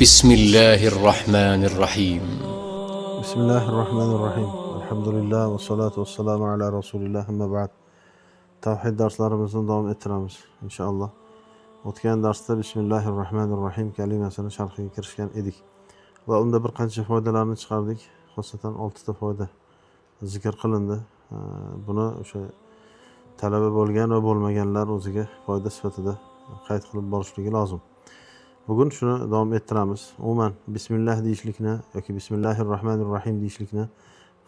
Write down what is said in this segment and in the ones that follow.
بسم الله الرحمن الرحيم. بسم الله الرحمن الرحيم. الحمد لله والصلاة والسلام على رسول الله. أما بعد. Tavhid darslarimizni davom ettiramiz inshaalloh. O'tgan darsda Bismillahirrohmanirrohim kalimasini sharhiga kirishgan edik va unda bir qancha foydalarni chiqardik. Xosatan 6 ta foyda zikr qilindi. Buni o'sha talaba bo'lgan va bo'lmaganlar o'ziga foyda sifatida qayd qilib borishligi lozim. Bugun shuni davom ettiramiz. Umuman bismillah deyishlikni yoki Bismillahirrohmanirrohim deyishlikni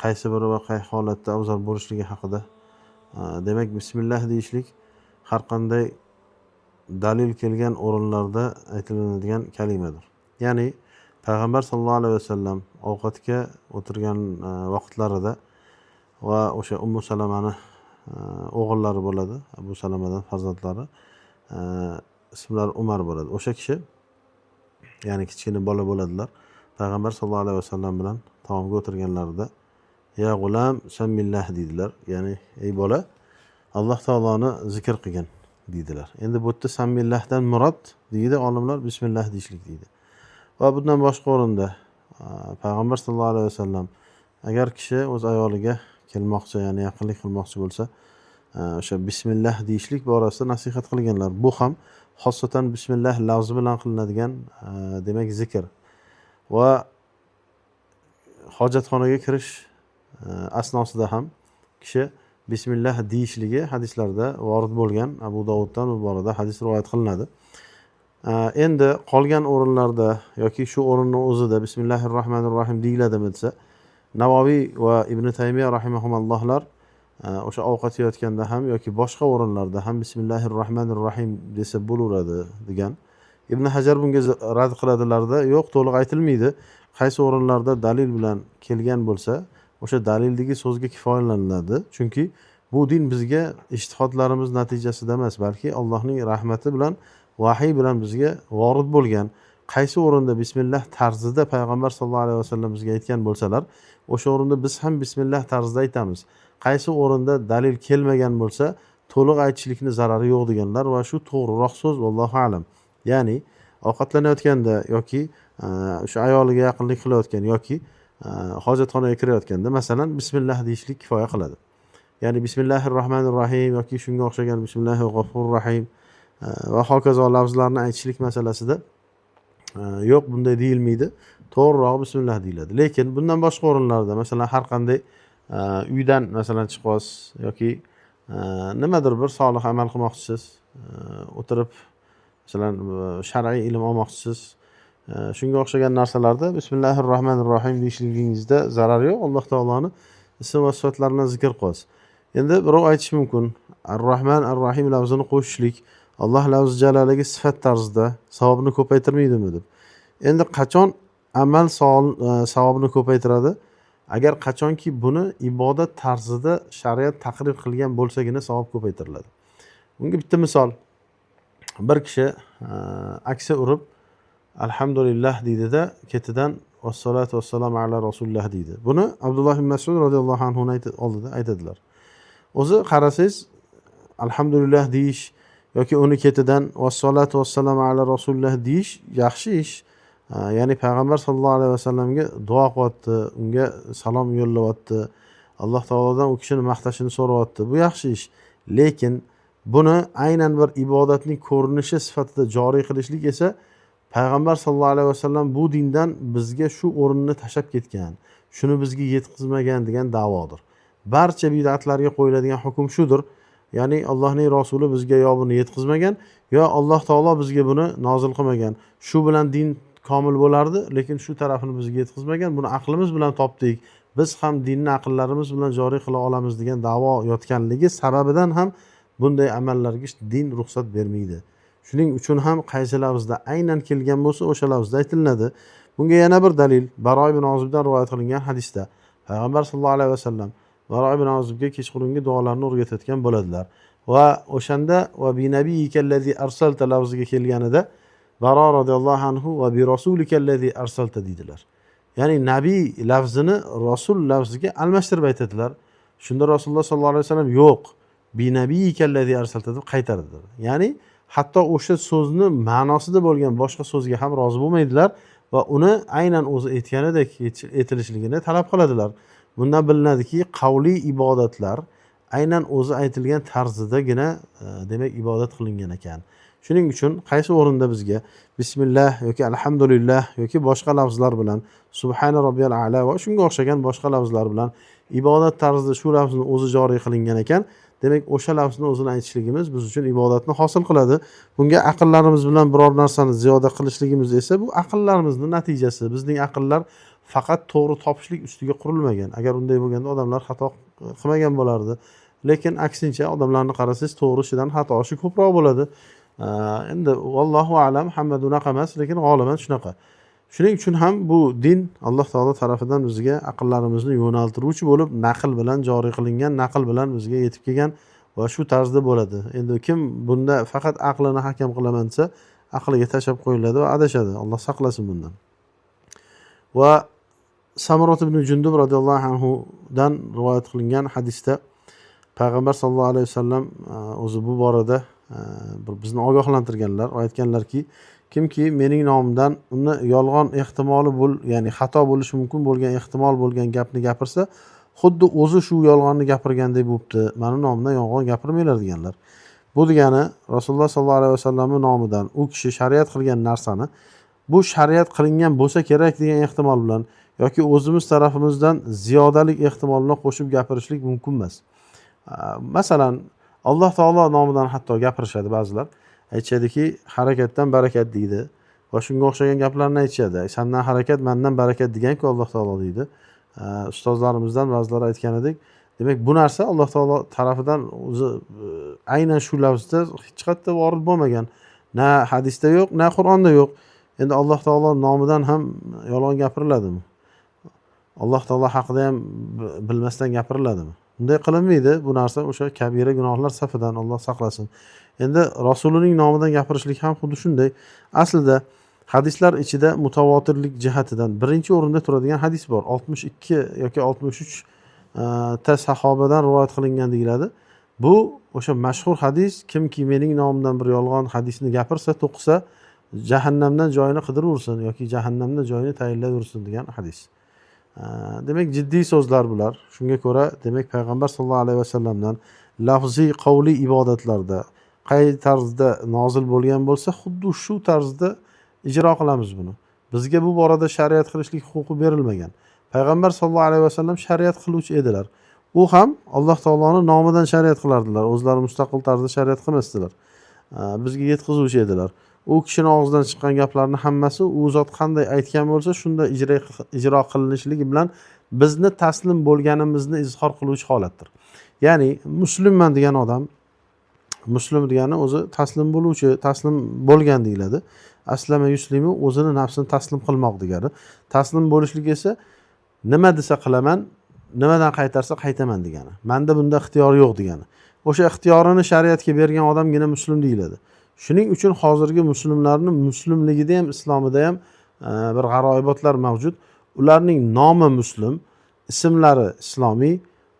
qaysi biri va qay holatda afzal bo'lishligi haqida. Demak, bismillah deyishlik har qanday dalil kelgan o'rinlarda aytiladigan kalimadir. Ya'ni payg'ambar sollallohu alayhi vasallam ovqatga o'tirgan vaqtlarida va o'sha Ummu Salamani o'g'illari bo'ladi, Abu Salamadan farzandlari, ismlari Umar bo'ladi. O'sha kishi, ya'ni kichkina bola bo'ladilar. Payg'ambar sollallohu alayhi vasallam bilan taomga o'tirganlarida ya g'ulam sammillah deydilar. Ya'ni ey bola, Alloh taoloni zikr qilgin deydilar. Endi bu yerda sammillahdan murod deydi olimlar bismillah deyishlik deydi. Va bundan boshqa o'rinda payg'ambar sollallohu alayhi vasallam agar kishi o'z ayoliga kelmoqchi, ya'ni yaqinlik qilmoqchi bo'lsa, o'sha bismillah deyishlik borasida nasihat qilganlar. Bu ham xosatan bismillah lafzi bilan qilinadigan demak zikr va hojatxonaga kirish asnosida ham kishi bismillah deyishligi hadislarda vorid bo'lgan. Abu Dovuddan bu borada hadis rivoyat qilinadi. Endi qolgan o'rinlarda yoki shu o'rinning o'zida Bismillahirrohmanirrohim deyiladimi desa, Navoviy va Ibn Taymiya rahimahumullohlar o'sha ovqat yeyotganda ham yoki boshqa o'rinlarda ham Bismillahirrohmanirrohim desa bo'laveradi degan. Ibn Hajar bunga rad qiladilarda, yo'q, to'liq aytilmaydi. Qaysi o'rinlarda dalil bilan kelgan bo'lsa, o'sha dalildagi so'zga kifoyalanadi. Chunki bu din bizga ijtihodlarimiz natijasida emas, balki Allohning rahmati bilan, vahiy bilan bizga vorid bo'lgan. Qaysi o'rinda bismillah tarzida payg'ambar sollallohu alayhi vasallam bizga aytgan bo'lsalar, o'sha o'rinda biz ham bismillah tarzida aytamiz. Qaysi o'rinda dalil kelmagan bo'lsa, to'liq aytishlikning zarari yo'q deganlar va shu to'g'riroq so'z, vallohu alam. Ya'ni ovqatlanayotganda yoki o'sha ayoliga yaqinlik qilayotgan yoki hojatxonaga kirayotganda masalan bismillah deyishlik kifoya qiladi. Ya'ni Bismillahirrohmanirrohim yoki shunga o'xshagan Bismillahirrohmanirrohim va hokazo lafzlarni aytishlik masalasida yo'q, bunday deyilmaydi. To'g'riroq bismillah deyiladi. Lekin bundan boshqa o'rinlarda, masalan har qanday uydan masalan chiqasiz yoki nimadir bir solih amal qilmoqchisiz, o'tirib masalan shar'iy ilm olmoqchisiz, shunga o'xshagan narsalarda Bismillahirrohmanirrohim deyishligingizda zarar yo'q. Alloh taoloning ism va sifatlarini zikr qilasiz. Endi birov aytish mumkin, Ar-Rahman Ar-Rahim lafzini qo'shishlik Alloh lafzi jaloliga sifat tarzida savobni ko'paytirmaydimi deb. Endi qachon amal savobni ko'paytiradi? Agar qachonki buni ibodat tarzida shariat taqrir qilgan bo'lsagina savob ko'paytiriladi. Bunga bitta misol. Bir kishi aksa urib alhamdulillah deydida, ketidan vassalatu vassalamu ala rasulillah deydi. Buni Abdulloh ibn Mas'ud radhiyallohu anhu oldida aytadilar. O'zi qarasangiz alhamdulillah deyish yoki uni ketidan vassalatu vassalamu ala rasulillah deyish yaxshi ish. Ya'ni payg'ambar sollallohu alayhi vasallamga duo qilyapti, unga salom yo'llayapti, Alloh taolodan u kishini maqtashini so'rayapti. Bu yaxshi ish. Lekin buni aynan bir ibodatning ko'rinishi sifatida joriy qilishlik esa payg'ambar sollallohu alayhi vasallam bu dindan bizga shu o'rinni tashlab ketgan, shuni bizga yetkazmagan degan da'vodir. Barcha bid'atlarga qo'yiladigan hukm shudir. Ya'ni Allohning rasuli bizga yo buni yetkazmagan, yo Alloh taolo bizga buni nozil qilmagan. Shu bilan din komil bo'lardi, lekin shu tarafini bizga yetkazmagan. Buni aqlimiz bilan topdik. Biz ham dinni aqllarimiz bilan joriy qila olamiz degan da'vo yotganligi sababidan ham bunday amallarga din ruxsat bermaydi. Shuning uchun ham qaysi lafzda aynan kelgan bo'lsa, o'sha lafzda aytilinadi. Bunga yana bir dalil Baro ibn Ozibdan rivoyat qilingan hadisda payg'ambar sollallohu alayhi vasallam Baro ibn Ozibga kechqurungi duolarni o'rgatayotgan bo'ladilar. Va o'shanda va bi nabiyyikallazi arsalta lafziga kelganida Baro radhiyallohu anhu va bi rasulikallazi arsalta dedilar. Ya'ni nabiy lafzini rasul lafziga almashtirib aytadilar. Shunda Rasululloh sollallohu alayhi vasallam yo'q, bi nabiyyikallazi arsalta deb qaytardilar. Ya'ni hatto o'sha so'zni ma'nosida bo'lgan boshqa so'zga ham rozi bo'lmaydilar va uni aynan o'zi aytganidek etilishligini talab qiladilar. Bundan bilinadiki, qavliy ibodatlar aynan o'zi aytilgan tarzidagina demak ibodat qilingan ekan. Shuning uchun qaysi o'rinda bizga bismillah yoki alhamdulillah yoki boshqa lafzlar bilan subhana robbiyal a'la va shunga o'xshagan boshqa lafzlar bilan ibodat tarzida shu lafzni o'zi joriy qilingan ekan, demak o'sha lafzni o'zini aytishligimiz biz uchun ibodatni hosil qiladi. Bunga aqllarimiz bilan biror narsani ziyoda qilishligimiz esa bu aqllarimizni natijasi. Bizning aqllar faqat to'g'ri topishlik ustiga qurilmagan. Agar unday bo'lganda odamlar xato qilmagan bo'lardi. Lekin aksincha odamlarni qarasangiz to'g'rishidan xatosi ko'proq bo'ladi. Endi vallohu a'lam, hamma unaqa emas, lekin g'oliban shunaqa. Shuning uchun ham bu din Alloh taolo tarafidan bizga aqllarimizni yo'naltiruvchi bo'lib, naql bilan joriy qilingan, naql bilan bizga yetib kelgan va shu tarzda bo'ladi. Endi kim bunda faqat aqlini hakam qilaman desa, aqliga tashab qo'yiladi va adashadi. Alloh saqlasin bundan. Va Samurot ibn Jundub radhiyallohu anhu dan rivoyat qilingan hadisda Payg'ambar sollallohu alayhi vasallam o'zi bu borada bizni ogohlantirganlar, aytganlarki, kimki mening nomimdan uni yolg'on ehtimoli ya'ni xato bo'lishi mumkin bo'lgan ehtimol bo'lgan gapni gapirsa, xuddi o'zi shu yolg'onni gapirgandek bo'libdi. Meni nomimdan yolg'on gapirmanglar deganlar. Bu degani Rasululloh sollallohu alayhi vasallamning nomidan u kishi shariat qilgan narsani bu shariat qilingan bo'lsa kerak degan ehtimol bilan yoki o'zimiz tarafimizdan ziyodalik ehtimolini qo'shib gapirishlik mumkin emas. Masalan, Alloh taolo nomidan hatto gapirishadi ba'zilar. Aytishadiki, harakatdan barakat deydi va shunga o'xshagan gaplarni aytishadi. Sandan harakat, mendan barakat degan-ku Alloh taolo deydi. Ustozlarimizdan ba'zilar aytganidek, demak bu narsa Alloh taolo tarafidan o'zi aynan shu lafzda hech qayerda vorid bo'lmagan. Na hadisda yo'q, na Qur'onda yo'q. Endi Alloh taolo nomidan ham yolg'on gapiriladimi? Alloh taolo haqida ham bilmasdan gapiriladimi? Bunday qilinmaydi. Bu narsa o'sha kabira gunohlar safidan, Alloh saqlasin. Endi Rasulining nomidan gapirishlik ham xuddi shunday. Aslida hadislar ichida mutavotirlik jihatidan birinchi o'rinda turadigan hadis bor. 62 yoki 63 ta sahobadan rivoyat qilingan deyiladi. Bu o'sha mashhur hadis, kimki mening nomimdan bir yolg'on hadisni gapirsa, to'qisa, jahannamdan joyini qidirursin yoki jahannamda joyini tayinlayversin degan hadis. Demak, jiddiy so'zlar bular. Shunga ko'ra, demak, payg'ambar sollallohu alayhi vasallamdan lafziy, qavliy ibodatlarda qay tarzda nozil bo'lgan bo'lsa, xuddi shu tarzda ijro qilamiz buni. Bizga bu borada shariat qilishlik huquqi berilmagan. Payg'ambar sollallohu alayhi vasallam shariat qiluvchi edilar. U ham Alloh taoloning nomidan shariat qilardilar. O'zlari mustaqil tarzda shariat qilmasdilar. Bizga yetkazuvchi edilar. U kishining og'zidan chiqqan gaplarning hammasi u zot qanday aytgan bo'lsa, shunda ijro qilinishligi bilan bizni taslim bo'lganimizni izhor qiluvchi holatdir. Ya'ni muslimman degan odam, muslim degani o'zi taslim bo'luvchi, taslim bo'lgan deyiladi. Aslama yuslimu o'zini nafsini taslim qilmoq degani. Taslim bo'lishlik esa nima desa qilaman, nimadan qaytarsa qaytaman degani. Menda bunda ixtiyor yo'q degani. O'sha ixtiyorini shariatga bergan odamgina muslim deyiladi. Shuning uchun hozirgi muslimlarning muslimligida ham, islomida ham bir g'aroyibotlar mavjud. Ularning nomi muslim, ismlari islomiy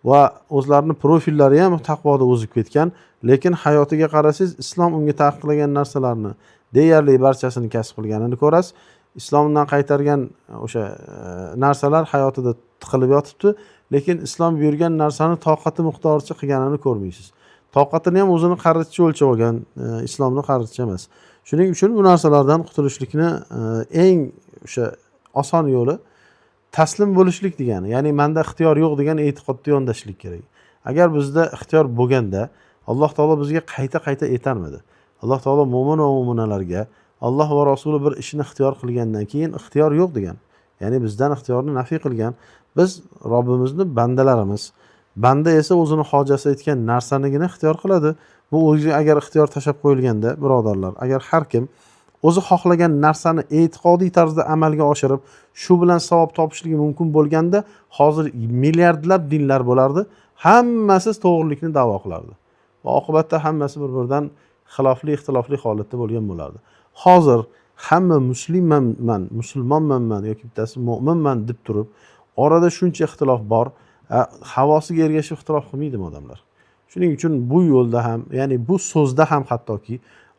va o'zlarining profillari ham taqvoda o'zib ketgan, lekin hayotiga qarasangiz, islom unga taqiqlagan narsalarni deyarli barchasini kasb qilganini ko'rasiz. Islomdan qaytargan o'sha narsalar hayotida tiqilib yotibdi, lekin islom buyurgan narsani toqati miqdoricha qilganini ko'rmaysiz. Toqatini ham o'zini qariticha o'lchab olgan, islomni qariticha emas. Shuning uchun bu narsalardan qutulishlikni eng o'sha oson yo'li taslim bo'lishlik degani. Ya'ni menda ixtiyor yo'q degan e'tiqodda yondashlik kerak. Agar bizda ixtiyor bo'lganda, Alloh taolo bizga qayta-qayta aytarmidi. Alloh taolo mo'min va mo'minalarga Alloh va Rasuli bir ishni ixtiyor qilgandan keyin ixtiyor yo'q degan. Ya'ni bizdan ixtiyorni nafiy qilgan. Biz Robbimizni bandalarimiz. Banda esa o'zini hojasi etgan narsanigina ixtiyor qiladi. Bu o'ziga agar ixtiyor tashab qo'yilganda, birodarlar, agar har kim o'zi xohlagan narsani e'tiqodiy tarzda amalga oshirib, shu bilan savob topishligi mumkin bo'lganda, hozir milliardlab dinlar bo'lardi, hammasi to'g'rilikni da'vo qilardi. Va oqibatda hammasi bir-biridan xilofli, ixtilofli holatda bo'lgan bo'lardi. Hozir hamma musulmonman yoki bittasi mo'minman deb turib, orada shuncha ixtilof bor, havosiga ergashib ixtilof qilmaydimi odamlar? Shuning uchun bu yo'lda ham, ya'ni bu so'zda ham hattoki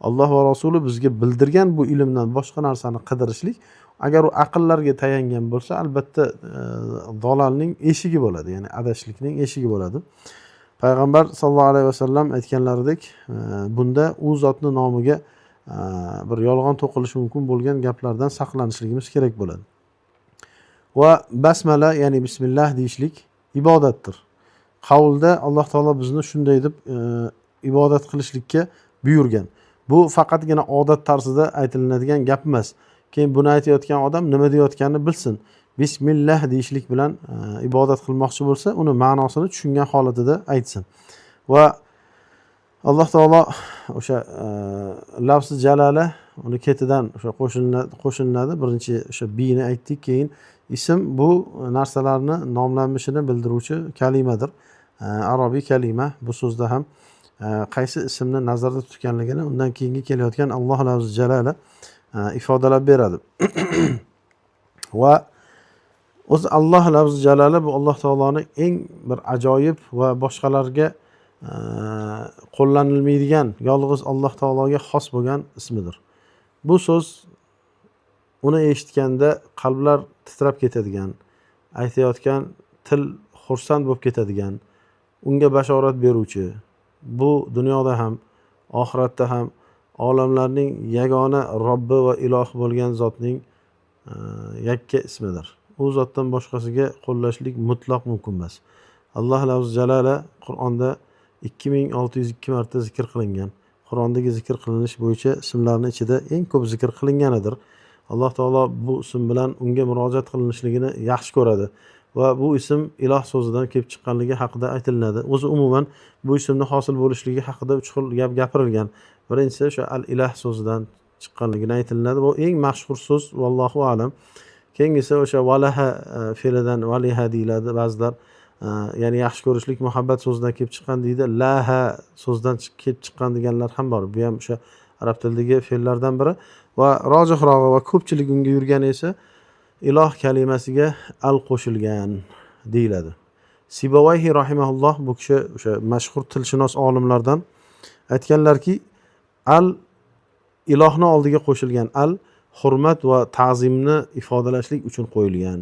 Alloh va Rasuli bizga bildirgan bu ilmdan boshqa narsani qidirishlik, agar u aqllarga tayangan bo'lsa, albatta dalolalning eshigi bo'ladi, ya'ni adashishlikning eshigi bo'ladi. Payg'ambar sollallohu alayhi vasallam aytganlaridek, bunda u zotning nomiga bir yolg'on to'qilishi mumkin bo'lgan gaplardan saqlanishligimiz kerak bo'ladi. Va basmala, ya'ni bismillah deyishlik ibodatdir. Qavlda Alloh taolo bizni shunday deb ibodat qilishlikka buyurgan. Bu faqatgina odat tarzida aytilinadigan gap emas. Keyin buni aytayotgan odam nima deyotganini bilsin. Bismillah deyishlik bilan ibodat qilmoqchi bo'lsa, uni ma'nosini tushungan holatida aytsin. Va Alloh taolo o'sha lafzi jalala uni ketidan o'sha qo'shiladi. Birinchi o'sha bini aytdik, keyin ism bu narsalarni nomlanishini bildiruvchi kalimadir. Arabiy kalima. Bu so'zda ham qaysi ismni nazarda tutganligini undan keyingi kelayotgan Alloh lafzi jalala ifodalab beradi. Va o'zi Alloh lafzi jalala bu Alloh taoloning eng bir ajoyib va boshqalarga qo'llanilmaydigan, yolg'iz Alloh taologa xos bo'lgan ismidir. Bu so'z uni eshitganda qalblar titrab ketadigan, aytayotgan til xursand bo'lib ketadigan, unga bashorat beruvchi, bu dunyoda ham, oxiratda ham olamlarning yagona Robbi va ilohi bo'lgan zotning yakka ismidir. U zotdan boshqasiga qo'llashlik mutlaq mumkin emas. Alloh lafzi jalala Qur'onda 2602 marta zikr qilingan. Qur'ondagi zikr qilinish bo'yicha ismlarning ichida eng ko'p zikr qilinganidir. Alloh taolo bu ism bilan unga murojaat qilinishligini yaxshi ko'radi va bu ism iloh so'zidan kelib chiqqanligi haqida aytiladi. O'zi umuman bu ismni hosil bo'lishligi haqida 3 xil gap gapirilgan. Birinchisi o'sha al-ilah so'zidan chiqqanligini aytiladi. Bu eng mashhur so'z, vallohu a'lam. Keyingisi o'sha valaha fe'lidan valiha deyiladi ba'zilar. Ya'ni yaxshi ko'rishlik, muhabbat so'zidan kelib chiqqan deydi. Laha so'zidan kelib chiqqan deganlar ham bor. Bu ham o'sha arab tilidagi fe'llardan biri va rojihroq va ko'pchilik unga yurgani esa iloh kalimasiga al qo'shilgan deyiladi. Sibawayhi rahimahulloh, bu kishi o'sha mashhur tilshunos olimlardan aytganlarki, al ilohni oldiga qo'shilgan, al hurmat va ta'zimni ifodalashlik uchun qo'yilgan.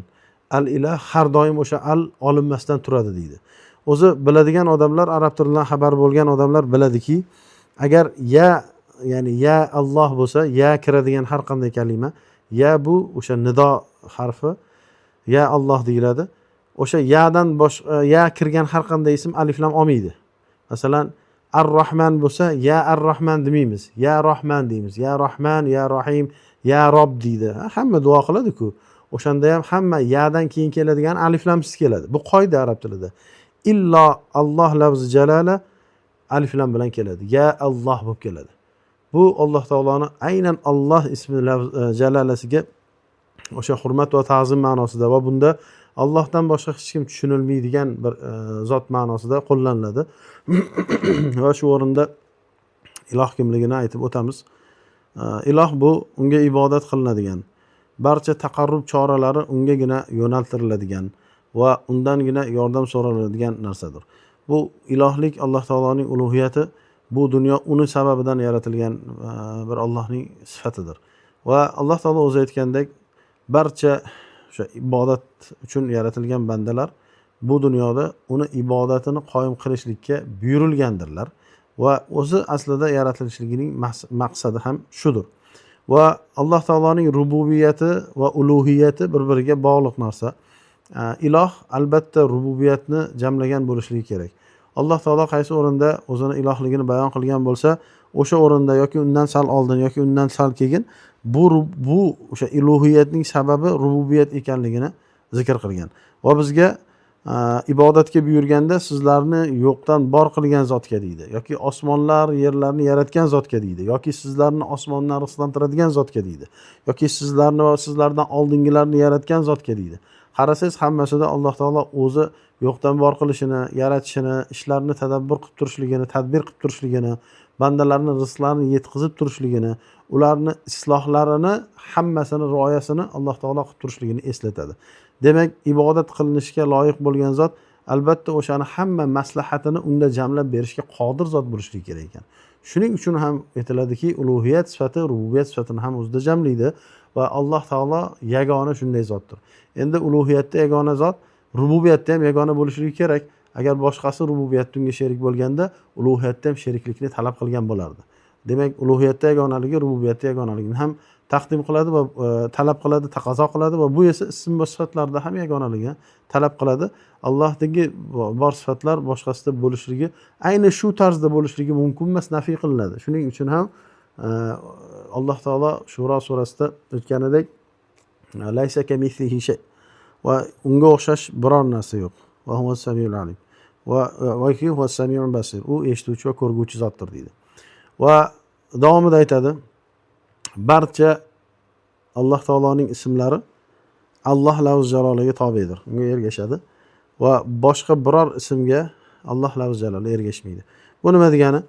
Al ilah har doim o'sha al olinmasdan turadi deydi. O'zi biladigan odamlar, arab tilidan xabar bo'lgan odamlar biladiki, agar ya'ni ya Alloh bo'lsa, ya kiradigan har qanday kalima, ya bu o'sha nido harfi, ya Alloh deyiladi. O'sha yadan boshqa ya kirgan har qanday ism alif lam olmaydi. Masalan, Ar-Rahman bo'lsa, ya Ar-Rahman demaymiz, ya Rahman deymiz. Ya Rahman, ya Rahim, ya Rob deydi. Hamma duo qiladi-ku. O'shanda ham hamma yadan keyin keladigan alif lamsiz keladi. Bu qoida arab tilida. Illo Alloh lafzi jalala alif lam bilan keladi. Ya Alloh bo'lib keladi. Bu Alloh taoloning aynan Alloh ismi jalalasiga o'sha hurmat va ta'zim ma'nosida va bunda Allohdan boshqa hech kim tushunilmaydigan bir zot ma'nosida qo'llaniladi. Va shu o'rinda iloh kimligini aytib o'tamiz. Iloh bu unga ibodat qilinadigan, barcha taqarrub choralari ungagina yo'naltiriladigan va undangina yordam so'raladigan narsadir. Bu ilohlik Alloh taoloning ulug'iyati, bu dunyo uni sababidan yaratilgan bir Allohning sifatidir. Va Alloh taolo o'zi aytgandek, barcha o'sha ibodat uchun yaratilgan bandalar bu dunyoda uni ibodatini qoyim qilishlikka buyurilgandirlar va o'zi aslida yaratilishligining maqsadi ham shudir. Va Alloh taoloning rububiyati va ulug'iyati bir-biriga bog'liq narsa. Iloh albatta rububiyatni jamlagan bo'lishligi kerak. Alloh taolo qaysi o'rinda o'zini ilohligini bayon qilgan bo'lsa, o'sha o'rinda yoki undan sal oldin yoki undan sal keyin bu o'sha ilohiyatning sababi rububiyat ekanligini zikr qilgan. Va bizga ibodatga buyurganda sizlarni yo'qdan bor qilgan zotga deydi, yoki osmonlar, yerlarni yaratgan zotga deydi, yoki sizlarni osmondan rizqlantiradigan zotga deydi, yoki sizlarni va sizlardan oldingilarni yaratgan zotga deydi. Qarasangiz hammasida Alloh taolo o'zi yo'qdan bor qilishini, yaratishini, ishlarni tadabbur qilib turishligini, tadbir qilib turishligini, bandalarni rizqlarini yetkazib turishligini, ularni islohlarini, hammasini rioyasini Alloh taolo qilib turishligini eslatadi. Demak, ibodat qilinishga loyiq bo'lgan zot albatta o'shani hamma maslahatini unda jamlab berishga qodir zot bo'lishligi kerak ekan. Shuning uchun ham aytiladiki, ulug'iyat sifati rububiyat sifatini ham o'zida jamlaydi va Alloh taolo yagona shunday zotdir. Endi ulug'iyatda yagona zot, rububiyatda ham yagona bo'lishligi kerak. Agar boshqasi rububiyatda unga sherik bo'lganda, ulug'iyatda ham sheriklikni talab qilgan bo'lardi. Demak, ulug'iyatda yagonaligi rububiyatda yagonaligini ham taqdim qiladi va talab qiladi, taqozo qiladi va bu esa ism va sifatlarda ham yagonaligini talab qiladi. Allohdagi bor sifatlar boshqasida bo'lishligi ayni shu tarzda bo'lishligi mumkin emas, nafiy qilinadi. Shuning uchun ham Alloh taolo Shuro surasida aytganidek laysa kamithlihi shay va unga o'xshash biror narsa yo'q. Va huwas samiul alim. Va huwas samiul basir. U eshituvchi va ko'rguvchi zotdir deydi. Va davomida aytadi, barcha Alloh taoloning ismlari Alloh lafz jaloliga tobedir, unga ergashadi va boshqa biror ismga Alloh lafz jaloli ergashmaydi. Bu nima degani?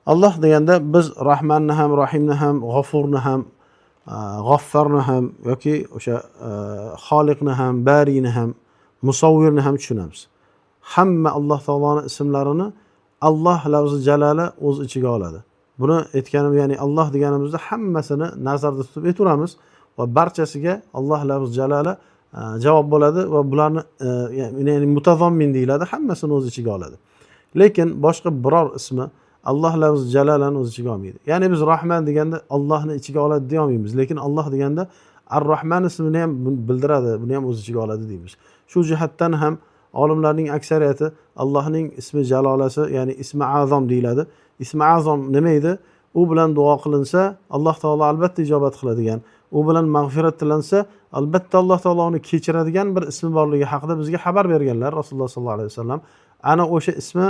Alloh deganda biz Rahmanni ham, Rohimni ham, G'afurni ham, G'affarni ham yoki o'sha Xoliqni ham, Bariyni ham, Musavvirni ham tushunamiz. Hamma Alloh taoloning ismlarini Alloh lafzi jalali o'z ichiga oladi. Buni aytganim, ya'ni Alloh deganimizda hammasini nazarda tutib aytamiz va barchasiga Alloh lafzi jalali javob bo'ladi va bularni ya'ni mutazammin deyiladi, hammasini o'z ichiga oladi. Lekin boshqa biror ismi Alloh lafzi jalalani o'z ichiga olmaydi. Ya'ni biz Rahman deganda Allohni ichiga oladi deya olmaymiz, lekin Alloh deganda Ar-Rahman ismini ham bildiradi, buni ham o'z ichiga oladi deymiz. Shu jihatdan ham olimlarning aksariyati Allohning ismi jalolasi, ya'ni ismi azam deyiladi. Ismi azam nima edi? U bilan duo qilinsa, Alloh taolo albatta ijobat qiladigan. U bilan mag'firat tilansa, albatta Alloh taolo uni kechiradigan bir ismi borligi haqida bizga xabar berganlar Rasululloh sollallohu alayhi vasallam. Ana o'sha ismi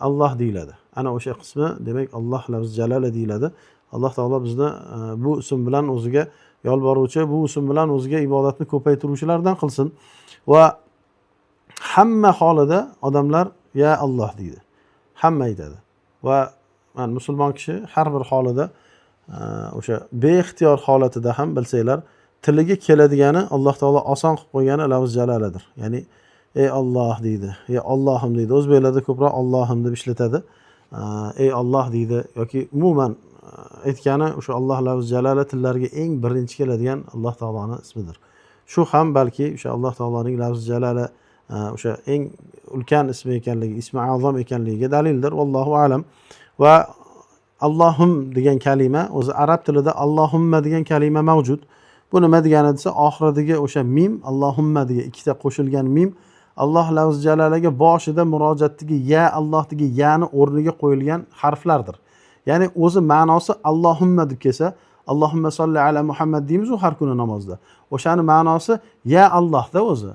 Alloh deyiladi. Ana o'sha qismi, demak Alloh lafzi jalala deyiladi. Alloh taolo bizni bu ism bilan o'ziga yolboruvchi, bu ism bilan o'ziga ibodatni ko'paytiruvchilardan qilsin va hamma holida odamlar ya Alloh deydi. Hamma aytadi. Va musulmon kishi har bir holida o'sha beixtiyor holatida ham bilsanglar, tiliga keladigani Alloh taolo oson qilib qo'ygani lafz jalaladir. Ya'ni ey Alloh deydi, ey Allohim deydi. O'zbeklarda ko'proq Allohim deb ishlatadi. Ey Alloh deydi yoki umuman aytgani o'sha Alloh lafz jalala tillarga eng birinchi keladigan Alloh taoloning ismidir. Shu ham balki o'sha Alloh taoloning lafz jalala o'sha eng ulkan ismi ekanligi, ismi azam ekanligiga dalildir. Vallohu alam. Va Allohim degan kalima, o'zi arab tilida Allohumma degan kalima mavjud. Bu nima degani desa, oxiridagi o'sha mim, Allohumma degan ikkita qo'shilgan mim Alloh lafz jalalaga boshida murojaatdagi ya, Allohdagi yani o'rniga qo'yilgan harflardir. Ya'ni o'zi ma'nosi Allohumma deb kelsa, Allohumma solli ala Muhammad deymiz u har kuni namozda. O'shani ma'nosi ya Allohda o'zi.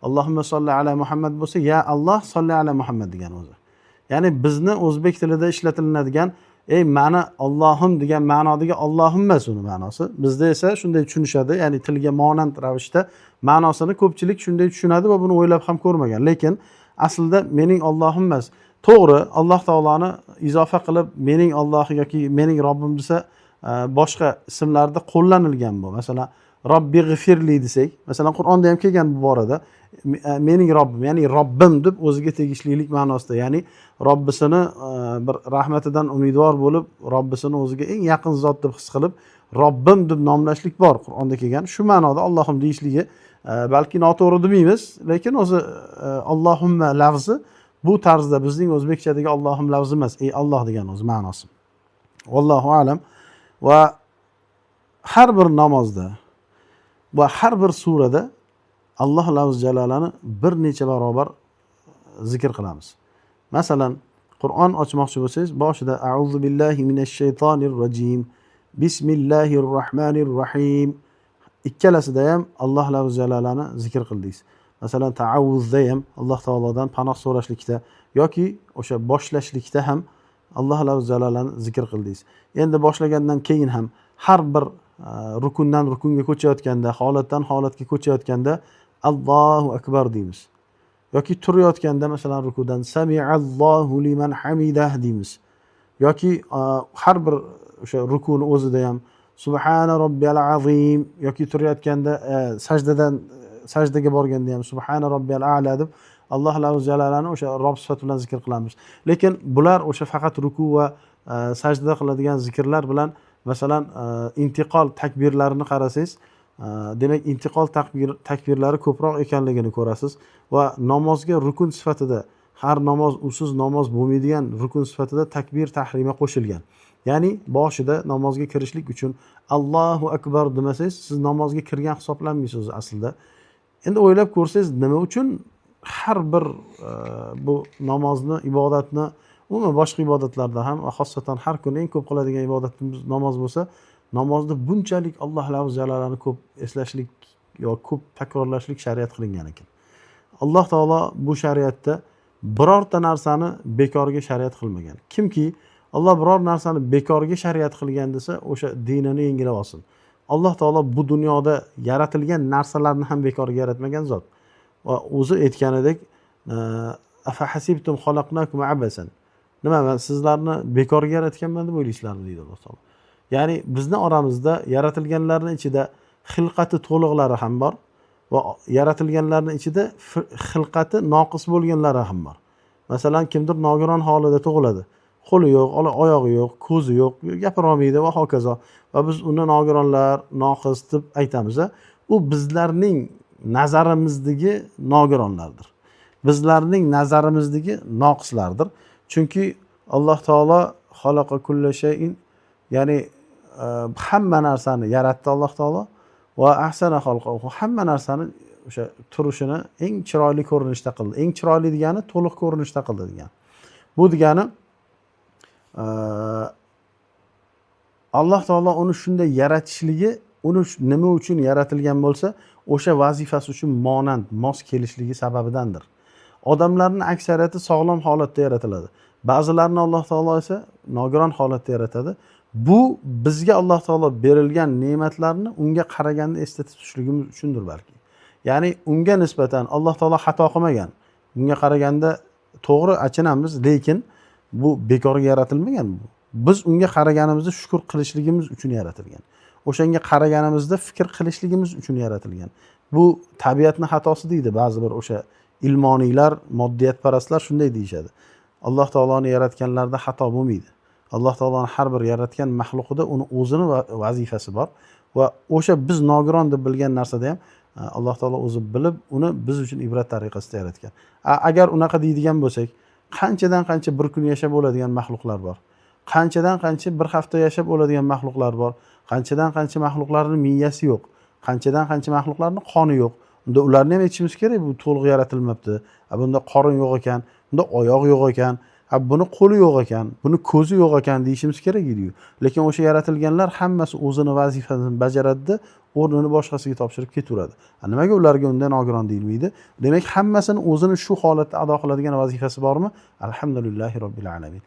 Allohumma solli ala Muhammad bo'lsa, ya Alloh solli ala Muhammad degan o'zi. Ya'ni bizni o'zbek tilida ishlatiladigan ey ma'na Allohim degan ma'nodagi Allohimma uni ma'nosi. Bizda esa shunday tushunishadi, ya'ni tilga monand ravishda ma'nosini ko'pchilik shunday tushunadi va buni o'ylab ham ko'rmagan. Lekin aslida mening Allohimmas. To'g'ri, Alloh taoloni izofa qilib mening Alloh yoki mening Robbim desa boshqa ismlarda qo'llanilgan bu. Masalan, Robbi g'firli desak, masalan Qur'onda ham kelgan bu borada mening Robbim, ya'ni Robbim deb o'ziga tegishlilik ma'nosida, ya'ni Robbisini bir rahmatidan umidvor bo'lib, Robbisini o'ziga eng yaqin zot deb his qilib, Robbim deb nomlashlik bor Qur'onda kelgan. Shu ma'noda Allohim deyishligi balki noto'g'ri demaymiz, lekin o'zi Allohumma lafzi bu tarzda bizning o'zbekchadagi Allohim lafzi emas, ey Alloh degan o'zi ma'nosi. Vallohu alam. Va har bir namozda va har bir surada Alloh lafz jalalani bir necha barobar zikr qilamiz. Masalan, Qur'on ochmoqchi bo'lsangiz, boshida a'udhu billahi minash shaytonir rojim, bismillahir rohmanir rohim ikkalasida ham Alloh lafz jalalani zikr qildingiz. Masalan, ta'awuzda ham Alloh taolodan panoh so'rashlikda yoki o'sha boshlashlikda ham Alloh lafz jalalani zikr qildingiz. Endi boshlagandan keyin ham har bir rukundan rukunga ko'chayotganda, holatdan holatga ko'chayotganda Allohu akbar deymiz. Yoki turayotganda masalan rukudan sami'allohu liman hamidah deymiz. Yoki har bir o'sha rukuni o'zida ham subhana robbiyal azim yoki turayotganda sajdaga borganda ham subhana robbiyal a'la deb Alloh lafz jalalani o'sha Robb sifati bilan zikr qilamiz. Lekin bular o'sha faqat ruku va sajdada qiladigan zikrlar bilan masalan intiqol takbirlarini qarasangiz, demak intiqol takbirlari ko'proq ekanligini ko'rasiz va namozga rukun sifatida har namoz usiz namoz bo'lmaydigan rukun sifatida takbir tahrima qo'shilgan. Ya'ni boshida namozga kirishlik uchun Allohu akbar demasangiz, siz namozga kirgan hisoblanmaysiz aslida. Endi o'ylab ko'rsangiz, nima uchun har bir bu namozni, ibodatni, umuman boshqa ibodatlarda ham, xosatan har kuni eng ko'p qiladigan ibodatimiz namoz bo'lsa, namozni bunchalik Alloh lavzalarini ko'p eslashlik yoki ko'p takrorlashlik shariat qilingan ekan. Alloh taolo bu shariatda birorta narsani bekorga shariat qilmagan. Kimki Alloh biror narsani bekorga shariat qilgan desa, o'sha dinini yengilab olsin. Alloh taolo bu dunyoda yaratilgan narsalarni ham bekorga yaratmagan zot. Va o'zi aytganidek, afa hasibtum xalaqnakum abasan. Nima, men sizlarni bekorga yaratganman deb o'ylaysizlarmi deydi Alloh taolo. Ya'ni bizni oramizda yaratilganlarning ichida xilqati to'liqlari ham bor va yaratilganlarning ichida xilqati noqis bo'lganlari ham bor. Masalan, kimdir nogiron holida tug'iladi. Qo'li yo'q, oyog'i yo'q, ko'zi yo'q, gapira olmaydi va hokazo. Va biz uni nogironlar, noqis deb aytamiz. U bizlarning nazarimizdagi nogironlardir. Bizlarning nazarimizdagi noqislardir. Chunki Alloh taolo xalaqa kulla shay'in, ya'ni hamma narsani yaratdi Alloh taolo va ahsana xalqahu, hamma narsani o'sha turishini eng chiroyli ko'rinishda qildi. Eng chiroyli degani to'liq ko'rinishda qildi degan. Bu degani Alloh taolo uni shunday yaratishligi, uni nima uchun yaratilgan bo'lsa, o'sha vazifasi uchun monand, mos kelishligi sababidandir. Odamlarning aksariyati sog'lom holatda yaratiladi. Ba'zilarini Alloh taolo esa nogiron holatda yaratadi. Bu bizga Alloh taolo berilgan ne'matlarni unga qaraganda eslatib turishligimiz uchundir balki. Ya'ni unga nisbatan Alloh taolo xato qilmagan. Unga qaraganda to'g'ri achinamiz, lekin bu bekorga yaratilmagan bu. Biz unga qaraganimizda shukr qilishligimiz uchun yaratilgan. O'shanga qaraganimizda fikr qilishligimiz uchun yaratilgan. Bu tabiatning xatosi deydi ba'zi bir o'sha ilmoniylar, moddiyatparastlar shunday deyishadi. Alloh taoloni yaratganlarda xato bo'lmaydi. Alloh taoloni har bir yaratgan maxluqida uni o'zini vazifasi bor va o'sha biz nogiron deb bilgan narsada ham Alloh taolo o'zi bilib, uni biz uchun ibrat tariqasida yaratgan. Agar unaqa deydigan bo'lsak, qanchadan qancha bir kun yashab bo'ladigan maxluqlar bor. Qanchadan qancha bir hafta yashab bo'ladigan maxluqlar bor. Qanchadan qancha maxluqlarning miyasi yo'q. Qanchadan qancha maxluqlarning qoni yo'q. Unda ularni ham aytishimiz kerak, bu to'liq yaratilmabdi. Bunda qorin yo'q ekan, bunda oyoq yo'q ekan, buni qo'li yo'q ekan, buni ko'zi yo'q ekan deyishimiz kerak edi-yu. Lekin o'sha yaratilganlar hammasi o'zini vazifasini bajaradi, o'rnini boshqasiga topshirib ketaveradi. Nimaga ularga undan nogiron deyilmaydi? Demak, hammasini o'zini shu holatda ado qiladigan vazifasi bormi? Alhamdulillahi robbil alamin.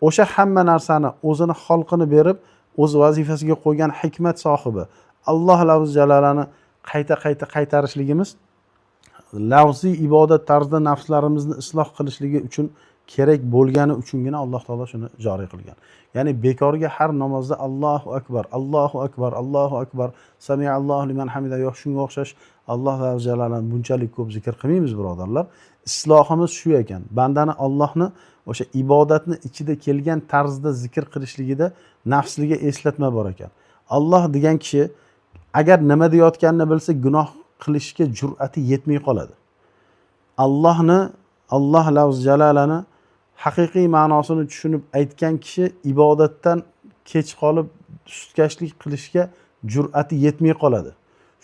O'sha hamma narsani o'zini xalqini berib, o'z vazifasiga qo'ygan hikmat sohibi Alloh lavz jalalani qayta qaytarishligimiz, lavziy ibodat tarzida nafslarimizni isloh qilishligi uchun kerak bo'lgani uchungina Alloh taolo shuni joriy qilgan. Ya'ni bekorga har namozda Allohu akbar, Allohu akbar, Allohu akbar, samiallohu liman hamida yo'q, shunga o'xshash Alloh lavz jalalani bunchalik ko'p zikr qilmaymiz, birodarlar. Islohimiz shu ekan. Bandani Allohni o'sha ibodatni ichida kelgan tarzda zikr qilishligida nafsliga eslatma bor ekan. Alloh degan kishi agar nima deyotganini bilsa, gunoh qilishga jur'ati yetmay qoladi. Allohni, Alloh lavz jalalani haqiqiy ma'nosini tushunib aytgan kishi ibodatdan kech qolib sustkashlik qilishga jur'ati yetmay qoladi.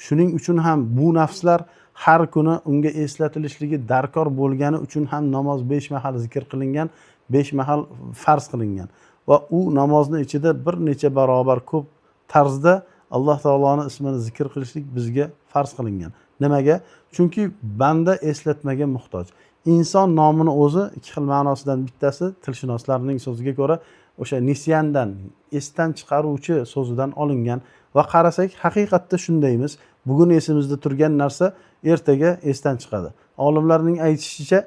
Shuning uchun ham bu nafslar har kuni unga eslatilishligi darkor bo'lgani uchun ham namoz 5 mahal zikr qilingan, 5 mahal farz qilingan va u namozni ichida bir necha barobar ko'p tarzda Alloh taoloning ismini zikr qilishlik bizga farz qilingan. Nimaga? Chunki banda eslatmaga muhtoj. Inson nomining o'zi ikki xil ma'nosidan bittasi tilshunoslarning so'ziga ko'ra o'sha nisyandan, esdan chiqaruvchi so'zidan olingan va qarasak haqiqatda shundaymiz. Bugun esimizda turgan narsa ertaga esdan chiqadi. Olimlarning aytishicha,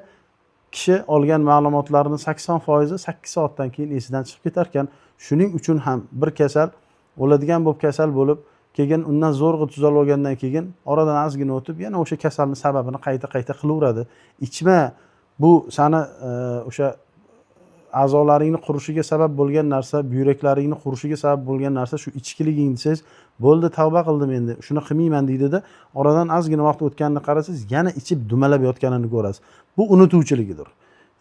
kishi olgan ma'lumotlarning 80% 8 soatdan keyin esidan chiqib ketar ekan. Shuning uchun ham bir kasal o'ladigan bo'lib kasal bo'lib, keyin undan zo'rg'a tuzalib olgandan keyin oradan ozgina o'tib yana o'sha kasalning sababini qayta qilaveradi. Ichma, bu seni o'sha a'zolaringni qurishiga sabab bo'lgan narsa, buyraklaringni qurishiga sabab bo'lgan narsa shu ichkiliging desangiz, bo'ldi tavba qildim endi, shuni qilmayman deydida, oradan ozgina vaqt o'tganini qarasangiz, yana ichib dumalab yotganini ko'rasiz. Bu unutuvchiligidir.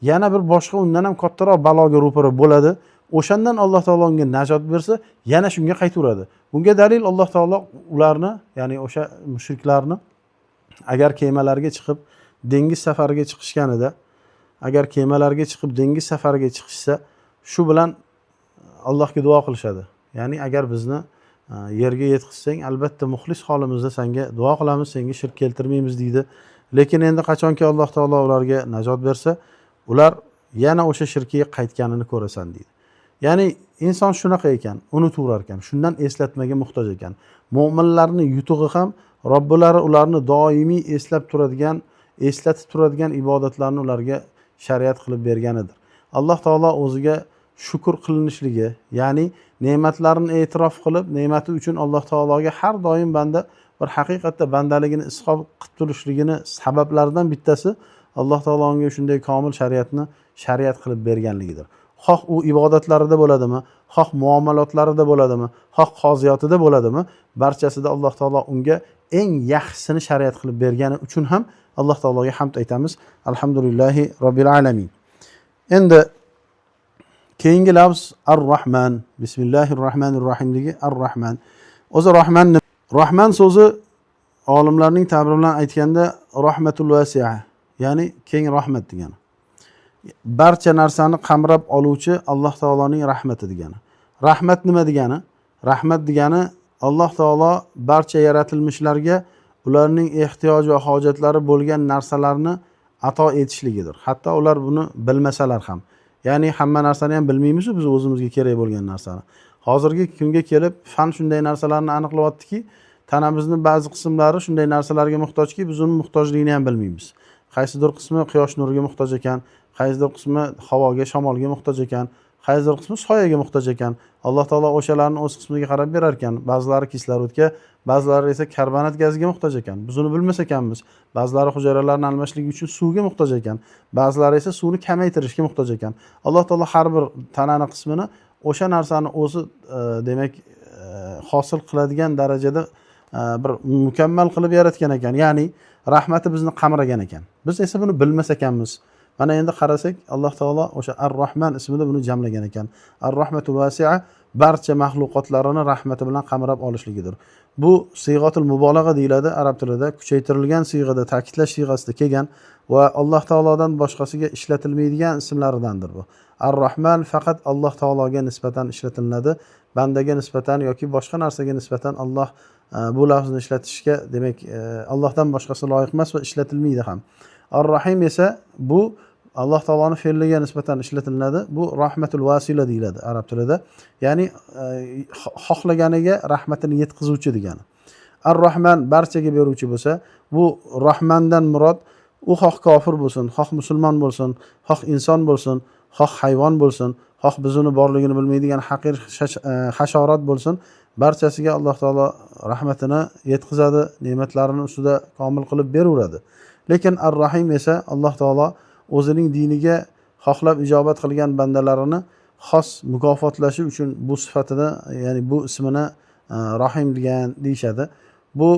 Yana bir boshqa undan ham kattaroq baloga ro'para bo'ladi. O'shandan Alloh taolo unga najot bersa, yana shunga qaytaveradi. Bunga dalil Alloh taolo ularni, ya'ni o'sha mushriklarni agar kemalarga chiqib dengiz safariga chiqishganida, agar kemalarga chiqib dengiz safariga chiqishsa, shu bilan Allohga duo qilishadi. Ya'ni agar bizni yerga yetkazsang, albatta muxlis holimizda senga duo qilamiz, senga shirk keltirmaymiz deydi. Lekin endi qachonki Alloh taolo ularga najot bersa, ular yana o'sha shirkiga qaytganini ko'rasan deydi. Ya'ni inson shunaqa ekan, unutaverar ekan, shundan eslatmaga muhtoj ekan. Mo'minlarning yutug'i ham Robbilari ularni doimiy eslatib turadigan ibodatlarni ularga shariat qilib berganidir. Alloh taolo o'ziga shukr qilinishligi, ya'ni ne'matlarini e'tirof qilib, ne'mati uchun Alloh taologa har doim banda bir haqiqatda bandaligini izhor qilib turishligini sabablaridan bittasi Alloh taolo unga shunday komil shariatni shariat qilib berganligidir. Xoh u ibodatlarida bo'ladimi, xoh muomalotlarida bo'ladimi, xoh qoziyotida bo'ladimi, barchasida Alloh taolo unga eng yaxshisini shariat qilib bergani uchun ham Alloh taologa hamd aytamiz. Alhamdulillahi robbil alamin. Endi keyingi lafz Ar-Rahman. Bismillahirrohmanirrohimligi Ar-Rahman. O'zi Rahman so'zi olimlarning ta'biri bilan aytganda rahmatul vasi'a, ya'ni keng rahmat degani. Barcha narsani qamrab oluvchi Alloh taoloning rahmati degani. Rahmat nima degani? Rahmat degani Alloh taolo barcha yaratilmishlarga ularning ehtiyoj va hojatlari bo'lgan narsalarni ato etishligidir. Hatto ular buni bilmasalar ham. Ya'ni hamma narsani ham bilmaymiz biz o'zimizga kerak bo'lgan narsani. Hozirgi kunga kelib fan shunday narsalarni aniqlayaptiki, tanamizning ba'zi qismlari shunday narsalarga muhtojki, biz uning muhtojligini ham bilmaymiz. Qaysidir qismi quyosh nuriga muhtoj ekan, qaysidir qismi havoga, shamolga muhtoj ekan, qaysidir qismi soyaga muhtoj ekan. Alloh taolo o'shalarni o'z qismiga qarab berar ekan. Ba'zilari kislorodga, ba'zilari esa karbonat gaziga muhtoj ekan. Biz uni bilmas ekanmiz. Ba'zilari hujayralarni almashligi uchun suvga muhtoj ekan. Ba'zilari esa suvni kamaytirishga muhtoj ekan. Alloh taolo har bir tanani qismini o'sha narsani o'zi demak hosil qiladigan darajada bir mukammal qilib yaratgan ekan. Ya'ni rahmati bizni qamragan ekan. Biz esa buni bilmas ekanmiz. Mana endi qarasak, Alloh taolo o'sha Ar-Rahman ismida buni jamlagan ekan. Ar-Rahmatul Vasi'a barcha mahluqotlarini rahmati bilan qamrab olishligidir. Bu siyg'atul mubolag'a deyiladi arab tilida, kuchaytirilgan siyg'ada, ta'kidlash siyg'asida kelgan va Alloh taolodan boshqasiga ishlatilmaydigan ismlaridandir bu. Ar-Rahman faqat Alloh taologa nisbatan ishlatiladi. Bandaga nisbatan yoki boshqa narsaga nisbatan Alloh bu lafzni ishlatishga, demak, Allohdan boshqasi loyiq emas va ishlatilmaydi ham. Ar-Rahim esa bu Alloh taoloning fe'liga nisbatan ishlatiladi. Bu rahmatul vasila deyiladi arab tilida. Ya'ni xohlaganiga rahmatini yetkazuvchi degani. Ar-Rahman barchaga beruvchi bo'lsa, bu Rahmandan murod u xoh kofir bo'lsin, xoh musulmon bo'lsin, xoh inson bo'lsin, xoh hayvon bo'lsin, xoh biz uni borligini bilmaydigan haqir hasharot bo'lsin, barchasiga Alloh taolo rahmatini yetkazadi, ne'matlarini ustida komil qilib beraveradi. Lekin Ar-Rahim esa Alloh taolo o'zining diniga xohlab ijobat qilgan bandalarini xos mukofotlashi uchun bu sifatida, ya'ni bu ismini Rahim degan deyshadi. Bu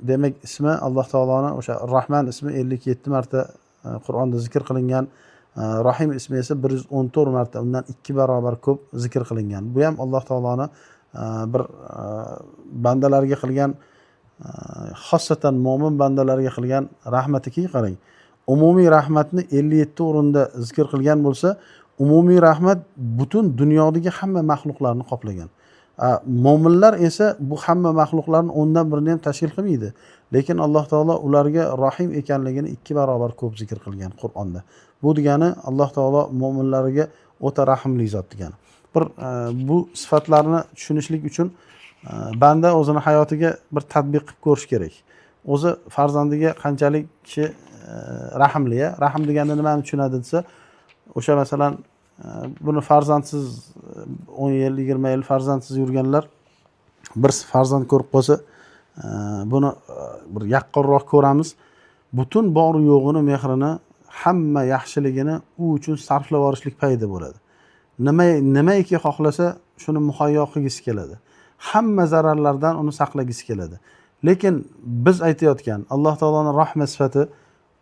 demak ismi Alloh taoloning o'sha Rahman ismi 57 marta Qur'onda zikr qilingan, Rahim ismi esa 114 marta, undan 2 barobar ko'p zikr qilingan. Bu ham Alloh taoloning bir bandalarga qilgan, xossatan mo'min bandalarga qilgan rahmatiga qarang. Umumiy rahmatni 57 o'rinda zikr qilgan bo'lsa, umumiy rahmat butun dunyodagi hamma mahluqlarni qoplagan. Mo'minlar esa bu hamma mahluqlarning 10dan 1ni ham tashkil qilmaydi. Lekin Alloh taolo ularga Rahim ekanligini 2 barobar ko'p zikr qilgan Qur'onda. Bu degani Alloh taolo mo'minlarga o'ta rahimli zot degani. Bu sifatlarni tushunishlik uchun banda o'zini hayotiga bir tatbiq qilib ko'rish kerak. O'zi farzandiga qanchalik kishi rahimli, rahm deganda nimani tushunadi desa, o'sha masalan buni farzandsiz 10 yil, 20 yil farzandsiz yurganlar bir farzand ko'rib qolsa, buni bir yaqqonroq ko'ramiz. Butun bor yo'g'ini, mehrini hamma yaxshiligini u uchun sarflab yuborishlik payida bo'ladi. Nimaiki xohlasa shuni muhayyo qilgisi keladi. Hamma zararlardan uni saqlagisi keladi. Lekin biz aytayotgan Alloh taoloning rahmat sifati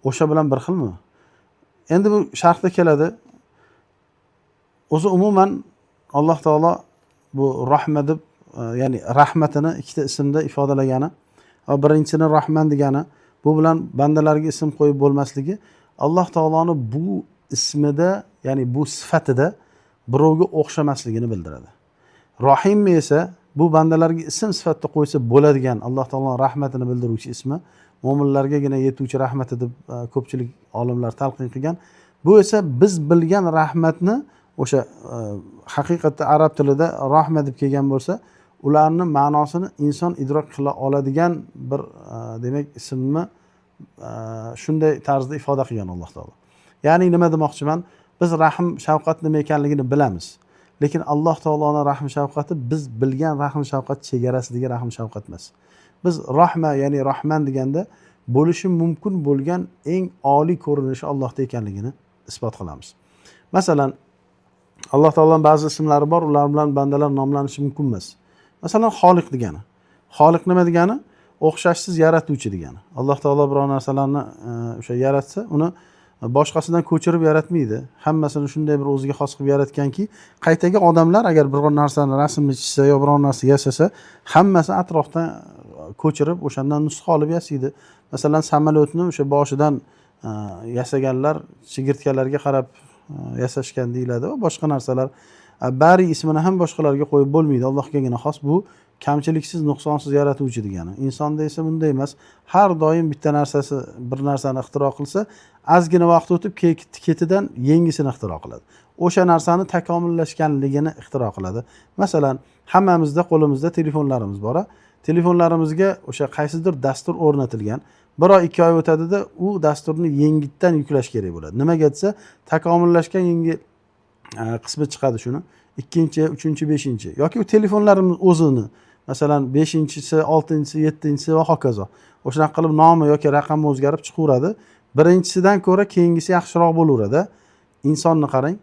o'sha bilan bir xilmi? Endi bu sharhda keladi. O'zi umuman Alloh taolo bu rahmat deb, ya'ni rahmatini ikkita ismda ifodalagani va birinchisini Rahman degani, bu bilan bandalarga ism qo'yib bo'lmasligi Alloh taoloning bu ismida, ya'ni bu sifatida birovga o'xshamasligini bildiradi. Rahim esa bu bandalarga ism sifatida qo'ysa bo'ladigan Alloh taoloning rahmatini bildiruvchi ismi, mo'minlargagina yetuvchi rahmati deb ko'pchilik olimlar talqin qilgan. Bu esa biz bilgan rahmatni o'sha haqiqatda arab tilida rahmat deb kelgan bo'lsa, ularning ma'nosini inson idrok qila oladigan bir demak ismni shunday tarzda ifoda qilgan Alloh taolo. Ya'ni nima demoqchiman? Biz rahm shafqat nima ekanligini bilamiz. Lekin Alloh taoloning rahm shafqati biz bilgan rahm shafqat chegarasidagi rahm shafqat emas. Biz rahma, ya'ni Rahman deganda bo'lishi mumkin bo'lgan eng oliy ko'rinishi Allohda ekanligini isbot qilamiz. Masalan, Alloh taoloning ba'zi ismlari bor, ular bilan bandalar nomlanishi mumkin emas. Masalan, Xoliq degani. Xoliq nima degani? O'xshashsiz yaratuvchi degani. Alloh taolo biror narsalarni o'sha yaratsa, uni boshqasidan ko'chirib yaratmaydi. Hammasini shunday bir o'ziga xos qilib yaratganki, qaytaga odamlar agar biror narsani rasmni chizsa yo biror narsa yasasa, hammasi atrofdan ko'chirib o'shandan nusxa olib yasaydi. Masalan, samolyotni o'sha boshidan yasaganlar chigirtkalarga qarab yasashgan deyiladi va boshqa narsalar. Bari ismini ham boshqalarga qo'yib bo'lmaydi. Allohgagina xos. Bu kamchiliksiz, nuqsonsiz yaratuvchi degani. Insonda esa bunday emas. Har doim bitta bir narsani ixtiro qilsa, ozgina vaqt o'tib ketidan yangisini ixtiro qiladi. O'sha narsani takomillashganligini ixtiro qiladi. Masalan, hammamizda qo'limizda telefonlarimiz bor. Telefonlarimizga o'sha qaysidir dastur o'rnatilgan. 1 oy 2 oy o'tadida u dasturni yengitdan yuklash kerak bo'ladi. Nimaga desa, takomillashgan yangi qismi chiqadi shuni. 2-chi, 3-chi, 5-chi yoki u telefonlarimiz o'zini, masalan 5-chisi, 6-chisi, 7-chisi va hokazo. O'shanaqa qilib nomi yoki raqami o'zgarib chiqaveradi. Birinchisidan ko'ra keyingisi yaxshiroq bo'laveradi. Insonni qarang,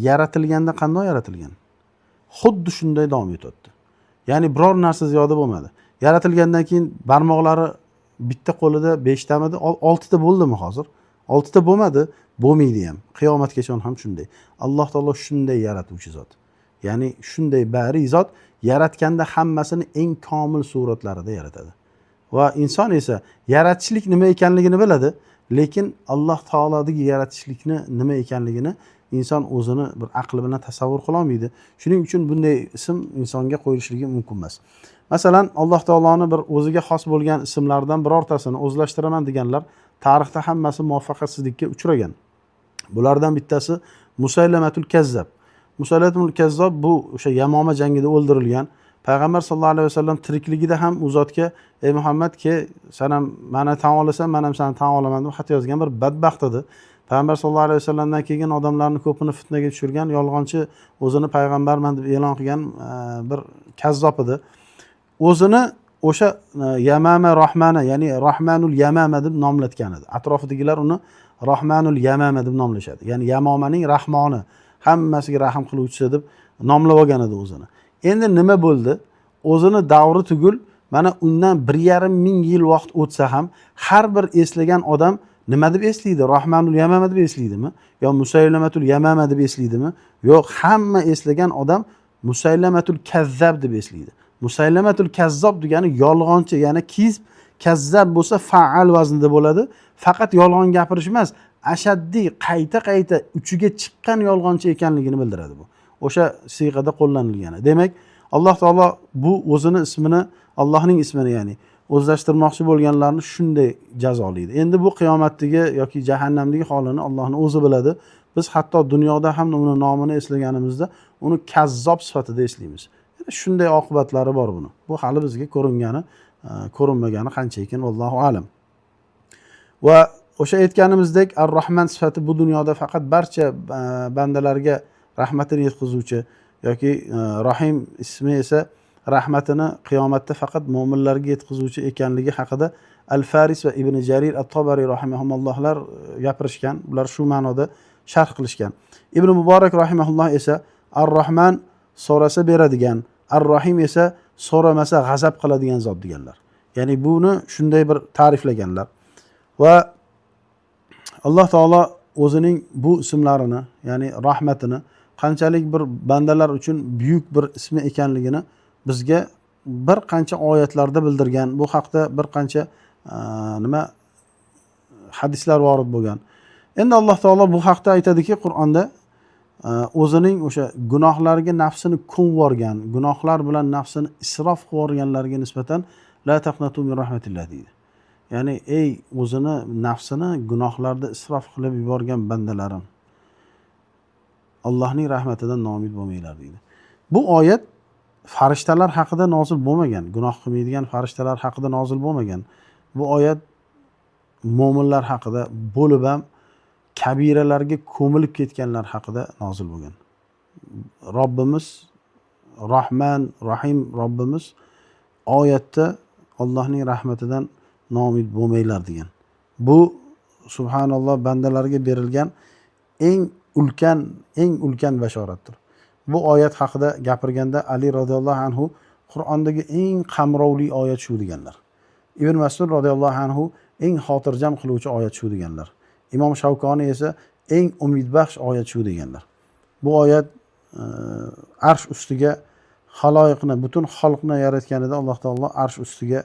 yaratilganda qanday yaratilgan? Xuddi shunday davom etadi. Ya'ni biror narsa ziyoda bo'lmadi. Yaratilgandan keyin barmoqlari bitta qo'lida 5 tamidi, 6 ta bo'ldimi hozir? 6 ta bo'lmadi, bo'lmaydi ham. Qiyomatgacha ham shunday. Alloh taolo shunday yaratuvchi zot. Ya'ni shunday bari zot yaratganda hammasini eng komil suratlarida yaratadi. Va inson esa yaratishlik nima ekanligini biladi, lekin Alloh taolodagi yaratishlikni nima ekanligini inson o'zini bir aqli bilan tasavvur qila olmaydi. Shuning uchun bunday ism insonga qo'yilishligi mumkin emas. Masalan, Alloh taoloning bir o'ziga xos bo'lgan ismlardan birortasini o'zlashtiraman deganlar tarixda hammasi muvaffaqiyatsizlikka uchragan. Bulardan bittasi Musaylamatul Kazzab. Musaylamatul Kazzab bu o'sha Yamoma jangida o'ldirilgan. Payg'ambar sollallohu alayhi vasallam tirikligida ham u zotga ey Muhammad ke, sen ham meni tan olasan, men ham seni tan olaman deb xat yozgan bir badbaxt edi. Payg'ambar sollallohu alayhi vasallamdan keyin odamlarni ko'pini fitnaga tushirgan, yolg'onchi, o'zini payg'ambarman deb e'lon qilgan bir kazzob edi. O'zini o'sha Yamama Rahmana, ya'ni Rahmanul Yamama deb nomlatgan edi. Atrofidagilar uni Rahmanul Yamama deb nomlashadi. Ya'ni Yamomaning rahmoni, hammasiga rahm qiluvchisi deb nomlab olgan edi o'zini. Endi nima bo'ldi? O'zini davri tugul, mana undan 1,5 ming yil vaqt o'tsa ham har bir eslagan odam nima deb eslaydi? Rahmanul Yamama deb eslaydimi? Yo Musaylamatul Yamama deb eslaydimi? Yo'q, hamma eslagan odam Musaylamatul Kazzab deb eslaydi. Musaylamatul Kazzab degani yolg'onchi, ya'ni kizb, kazzab bo'lsa fa'al vaznida bo'ladi. Faqat yolg'on gapirish emas, ashaddiy qayta uchiga chiqqan yolg'onchi ekanligini bildiradi bu. O'sha siyg'ada qo'llanilgan. Demak, Alloh taolo bu o'zini ismini, Allohning ismini, ya'ni o'zlashtirmoqchi bo'lganlarni shunday jazolaydi. Endi bu qiyomatdagi yoki jahannamdagi holini Allohning o'zi biladi. Biz hatto dunyoda ham uni nomini eslaganimizda uni kazzob sifatida eslaymiz. Shunday oqibatlari bor buni. Bu hali bizga ko'rinmagani qancha ekan, vallohu alam. Va o'sha aytganimizdek, Ar-Rahman sifati bu dunyoda faqat barcha bandalarga rahmatini yetkazuvchi yoki Rahim ismi esa rahmatini qiyomatda faqat mo'minlarga yetkazuvchi ekanligi haqida Al-Faris va Ibn Jarir At-Tabari rahimahumullohlar gapirishgan. Ular shu ma'noda sharh qilishgan. Ibn Muborak rahimahulloh esa Ar-Rahman so'rasa beradigan, Ar-Rahim esa so'ramasa g'azab qiladigan zot deganlar. Ya'ni buni shunday bir ta'riflaganlar. Va Alloh taolo o'zining bu ismlarini, ya'ni rahmatini qanchalik bir bandalar uchun buyuk bir ismi ekanligini bizga bir qancha oyatlarda bildirgan. Bu haqda bir qancha hadislar vorid bo'lgan. Endi Alloh taolo bu haqda aytadiki, Qur'onda o'zining o'sha gunohlarga nafsini ko'mvorgan, gunohlar bilan nafsini isrof qilganlarga nisbatan la taqnatu min rahmatillah deydi. Ya'ni ey o'zini nafsini gunohlarda isrof qilib yuborgan bandalarim, Allohning rahmatidan noumid bo'lmanglar deydi. Bu oyat farishtalar haqida nozil bo'lmagan, gunoh qilmaydigan farishtalar haqida nozil bo'lmagan. Bu oyat mo'minlar haqida bo'lib ham kabiralarga ko'milib ketganlar haqida nozil bo'lgan. Robbimiz Rahman, Rahim Robbimiz oyatda Allohning rahmatidan noumid bo'lmanglar degan. Bu subhanalloh bandalarga berilgan eng ulkan bashoratdir. Bu oyat haqida gapirganda Ali radhiyallohu anhu Qur'ondagi eng qamrovli oyat shu deganlar. Ibn Mas'ud radhiyallohu anhu eng xotirjam qiluvchi oyat shu deganlar. Imom Shavkoniy esa eng umidbaxsh oyat shu deganlar. Bu oyat arsh ustiga xaloyiqni, butun xalqni yaratganida Alloh taolo arsh ustiga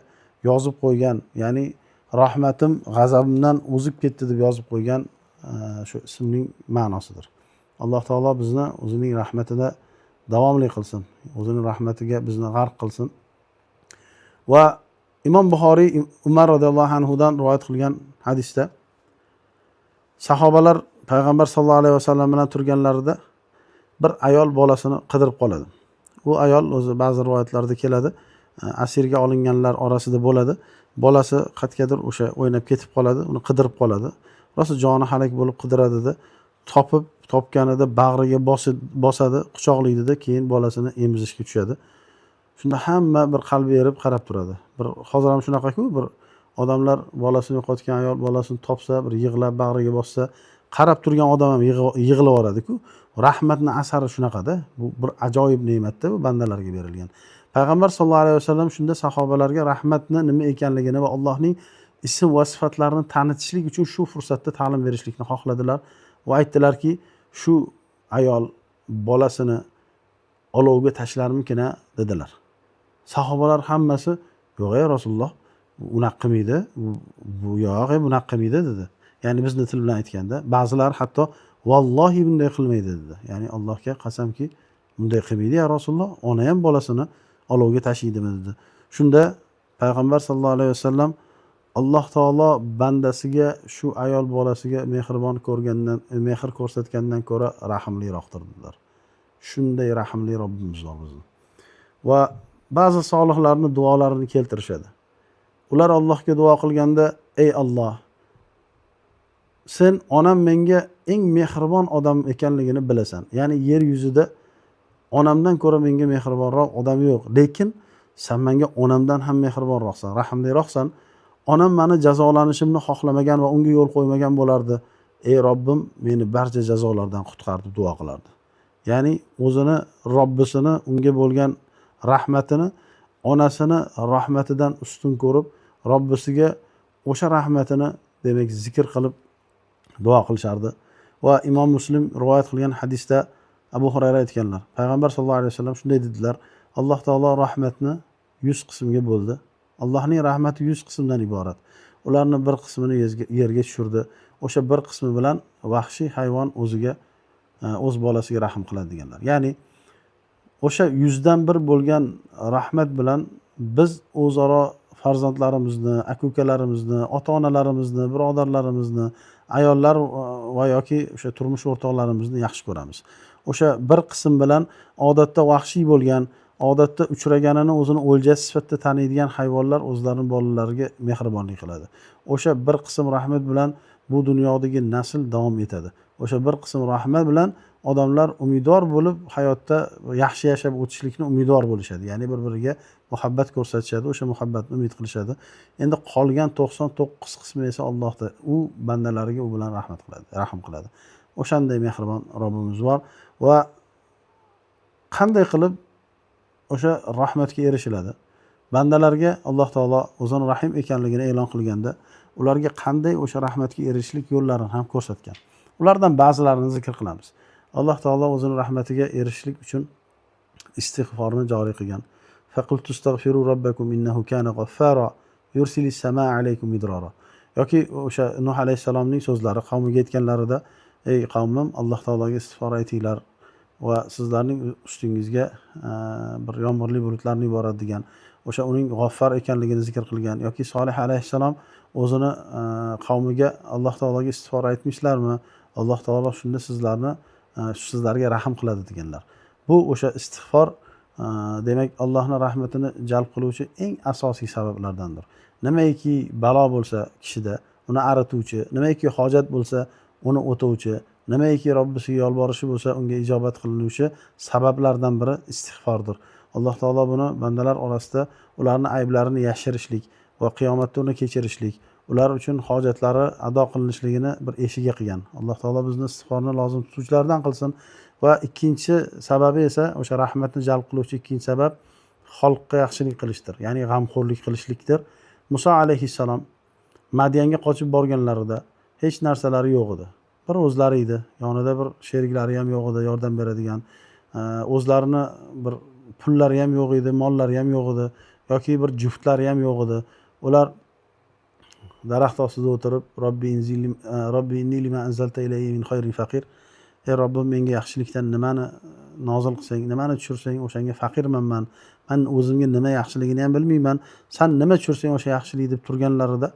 yozib qo'ygan, ya'ni rahmatim g'azabimdan o'zib ketdi deb yozib qo'ygan shu ismning ma'nosidir. Alloh taolo bizni o'zining rahmatida davomli qilsin, o'zining rahmatiga bizni g'arq qilsin. Va Imom Buxoriy Umar radhiyallohu anhudan rivoyat qilgan hadisda sahobalar payg'ambar sollallohu alayhi vasallam bilan turganlarida bir ayol bolasini qidirib qoladi. U ayol o'zi ba'zi rivoyatlarda keladi, asirga olinganlar orasida bo'ladi. Bolasi qatgadir o'sha o'ynab ketib qoladi, uni qidirib qoladi. Rosa joni halak bo'lib qidiradida, topganida bag'riga bosadi, quchoqlaydida, keyin bolasini emizishga tushadi. Shunda hamma bir qalbi erib qarab turadi. Bir hozir ham shunaqa-ku, bir odamlar bolasini yo'qotgan ayol bolasini topsa, bir yig'lab bag'riga bossa, qarab turgan odam ham yig'lab yoradi-ku. Rahmatning asari shunaqada. Bu bir ajoyib ne'matda bu bandalarga berilgan. Payg'ambar sollallohu alayhi vasallam shunda sahobalarga rahmatni nima ekanligini va Allohning ism va sifatlarini tanitishlik uchun shu fursatda ta'lim berishlikni xohladilar va aytdilarki, shu ayol bolasini olovga tashlarmikin dedilar. Sahobalar hammasi yo'q ey Rasululloh, unaqa qilmaydi, bu yo'q bunaqa qilmaydi dedi. Ya'ni bizni til bilan aytganda, ba'zilar hatto vallohi bunday qilmaydi dedi. Ya'ni Allohga qasamki, bunday qilmaydi ya Rasululloh, ona ham bolasini olovga tashlaydimi dedi. Shunda payg'ambar sollallohu alayhi vasallam Alloh taolo bandasiga shu ayol bolasiga mehr ko'rsatgandan ko'ra rahimliroqdir dedilar. Shunday rahimli Robbimiz bor bizni. Va ba'zi solihlarning duolarini keltirishadi. Ular Allohga duo qilganda, ey Alloh, sen onam menga eng mehribon odam ekanligini bilasan. Ya'ni yer yuzida onamdan ko'ra menga mehribonroq odam yo'q, lekin sen menga onamdan ham mehribonroqsan, rahimliroqsan. Onam meni jazolanishimni xohlamagan va unga yo'l qo'ymagan bo'lardi. Ey Robbim, meni barcha jazolardan qutqar deb duo qilardi. Ya'ni o'zini Robbisini, unga bo'lgan rahmatini onasini rahmatidan ustun ko'rib, Robbisiga o'sha rahmatini demak zikr qilib duo qilishardi. Va Imom Muslim rivoyat qilgan hadisda Abu Hurayra aytganlar. Payg'ambar sollallohu alayhi vasallam shunday dedilar: Alloh taolo rahmatni 100 qismga bo'ldi. Allohning rahmati 100 qismdan iborat. Ularning bir qismini yerga tushirdi. O'sha bir qismi bilan vahshiy hayvon o'ziga o'z bolasiga rahm qiladi deganlar. Ya'ni o'sha 100dan 1 bo'lgan rahmat bilan biz o'zaro farzandlarimizni, aka-ukalarimizni, ota-onalarimizni, birodarlarimizni, ayollar va yoki o'sha turmush o'rtoqlarimizni yaxshi ko'ramiz. O'sha bir qism bilan odatda vahshiy bo'lgan, odatda uchraganini o'zini o'ljasi sifatida taniydigan hayvonlar o'zlarining bolalariga mehribonlik qiladi. O'sha bir qism rahmat bilan bu dunyodagi nasl davom etadi. O'sha bir qism rahmat bilan odamlar umidvor bo'lib hayotda yaxshi yashab o'tishlikni umidvor bo'lishadi. Ya'ni bir-biriga muhabbat ko'rsatishadi, o'sha muhabbatni umid qilishadi. Endi qolgan 99 qismi esa Allohda. U bandalariga u bilan rahmat qiladi, rahm qiladi. O'shanday mehribon Robbimiz bor va qanday qilib o'sha rahmatga erishiladi? Bandalarga Alloh taolo o'zini rahim ekanligini e'lon qilganda, ularga qanday o'sha rahmatga erishishlik yo'llarini ham ko'rsatgan. Ulardan ba'zilarini zikr qilamiz. Alloh taolo o'zini rahmatiga erishishlik uchun istig'forni joriy qilgan. Faqultu astagfiru robbakum innahu kana ghaffara yursilis samaa alaykum midrara. Yoki o'sha Nuh alayhisalomning so'zlari qavmiga aytganlarida, ey qavmim, Alloh taologa istig'for aytinglar va sizlarning ustingizga bir yomg'irli bulutlarni yuboradi degan, o'sha uning g'affar ekanligini zikr qilgan. Yoki Solih alayhissalom o'zini qavmiga Alloh taologa istig'for aytmishlarmi? Alloh taolo shunda sizlarga rahm qiladi deganlar. Bu o'sha istig'for demak Allohning rahmatini jalb qiluvchi eng asosiy sabablardandir. Nimaiki balo bo'lsa kishida uni arituvchi, nimaiki hojat bo'lsa uni o'tovchi, nimaiki Robbisiga yolborishi bo'lsa unga ijobat qilinuvchi sabablardan biri istig'fordir. Alloh taolo buni bandalar orasida ularning ayblarini yashirishlik va qiyomatda uni kechirishlik, ular uchun hojatlari ado qilinishligini bir eshigiga qilgan. Alloh taolo bizni istig'forni lozim tutuvchilardan qilsin. Va ikkinchi sababi esa o'sha rahmatni jalb qiluvchi ikkinchi sabab xalqqa yaxshilik qilishdir, ya'ni g'amxo'rlik qilishlikdir. Muso alayhissalom Madiyanga qochib borganlarida hech narsalari yo'q edi. Bir o'zlari edi, yonida bir sheriklari ham yo'q edi, yordam beradigan. O'zlarini bir pullari ham yo'q edi, mollari ham yo'q edi, yoki bir juftlari ham yo'q edi. Ular daraxt ostida o'tirib, Robbi inni lima anzalta ilayya min khayrin faqir. Ey Robbim, menga yaxshilikdan nimani nozil qilsang, nimani tushirsang, o'shanga faqirman men. Men o'zimga nima yaxshiligini ham bilmayman. Sen nima tushirsang o'sha yaxshilik deb turganlarida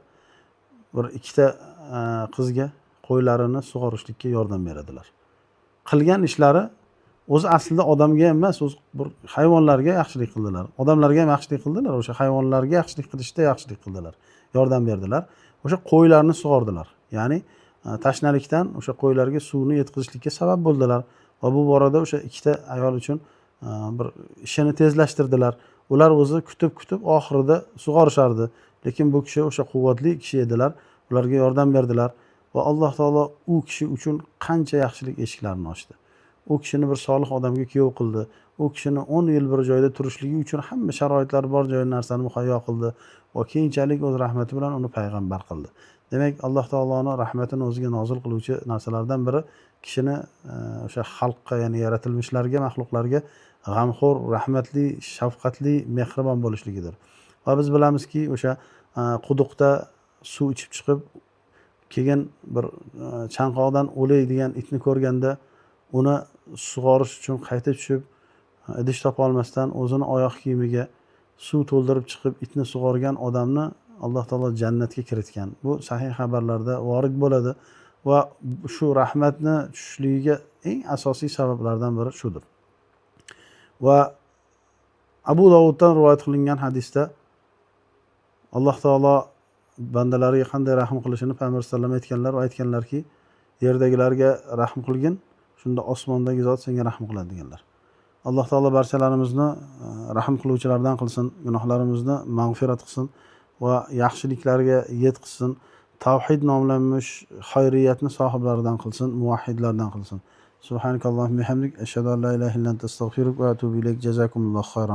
bir ikkita qizga qo'ylarini sug'orishlikka yordam beradilar. Qilgan ishlari o'zi aslida odamga emas, o'z bir hayvonlarga yaxshilik qildilar. Odamlarga ham yaxshilik qildilar, o'sha hayvonlarga yaxshilik qilishda yaxshilik qildilar. Yordam berdilar. O'sha qo'ylarni sug'ordilar. Ya'ni tashnalikdan o'sha qo'ylarga suvni yetkazishlikka sabab bo'ldilar va bu borada o'sha ikkita ayol uchun bir ishini tezlashtirdilar. Ular o'zi kutib oxirida sug'orishardi, lekin bu kishi o'sha quvvatli kishi edilar, ularga yordam berdilar va Alloh taolo u kishi uchun qancha yaxshilik eshiklarini ochdi. U kishini bir solih odamga kuyov qildi. U kishini 10 yil bir joyda turishligi uchun hamma sharoitlari bor joy narsani muhayyo qildi va keyinchalik o'z rahmati bilan uni payg'ambar qildi. Demak, Alloh taoloning rahmatini o'ziga nozil qiluvchi narsalardan biri kishini o'sha xalqqa, ya'ni yaratilmishlarga, maxluqlarga g'amxo'r, rahmatli, shafqatli, mehribon bo'lishligidir. Va biz bilamizki, o'sha quduqda suv ichib chiqib, keyin bir chanqoqdan o'lay degan itni ko'rganda uni sug'orish uchun qayta tushib, idish topa olmasdan o'zini oyoq kiyimiga suv to'ldirib chiqib itni sug'organ odamni Alloh taolo jannatga kiritgan. Bu sahih xabarlarda vorid bo'ladi va shu rahmatni tushishligiga eng asosiy sabablardan biri shudir. Va Abu Dovuddan rivoyat qilingan hadisda Alloh taolo bandalariga qanday rahm qilishini Payg'ambar sollallohu alayhi vasallam aytganlar va aytganlarki, yerdagilarga rahm qilgin, shunda osmondagi zot senga rahm qiladi deganlar. Alloh taolo barchalarimizni rahm qiluvchilardan qilsin, gunohlarimizni mag'firat qilsin va yaxshiliklarga yetkazsin. Tavhid nomlanmish xayriyatni sohiblaridan qilsin, muvahhidlardan qilsin. Subhanakallohumma hamdik, ashhadu an la ilaha illa anta astag'firuka va atubu ilayk. Jazakumullohu xayron.